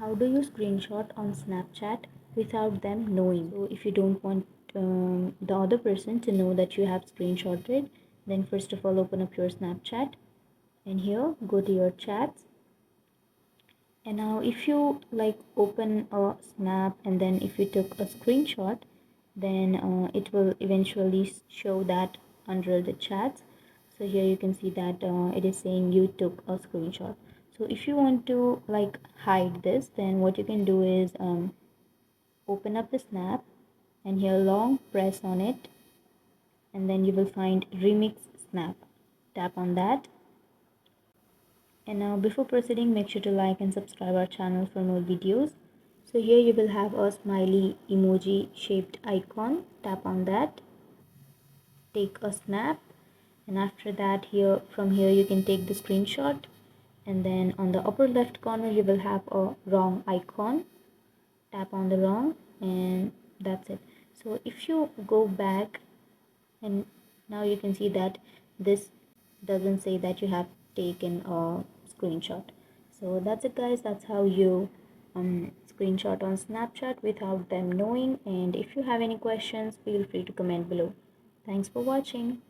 How do you screenshot on Snapchat without them knowing? So if you don't want the other person to know that you have screenshotted, then first of all open up your Snapchat, and here go to your chats. And now if you like open a snap and then if you took a screenshot, then it will eventually show that under the chats. So here you can see that it is saying you took a screenshot. So if you want to like hide this, then what you can do is open up the snap, and here long press on it, and then you will find remix snap. Tap on that. And now before proceeding, make sure to like and subscribe our channel for more videos. So here you will have a smiley emoji shaped icon. Tap on that, take a snap, and after that here from here you can take the screenshot, and then on the upper left corner you will have a wrong icon. Tap on the wrong, and that's it. So if you go back, and now you can see that this doesn't say that you have taken a screenshot. So that's it guys, that's how you screenshot on Snapchat without them knowing. And if you have any questions, feel free to comment below. Thanks for watching.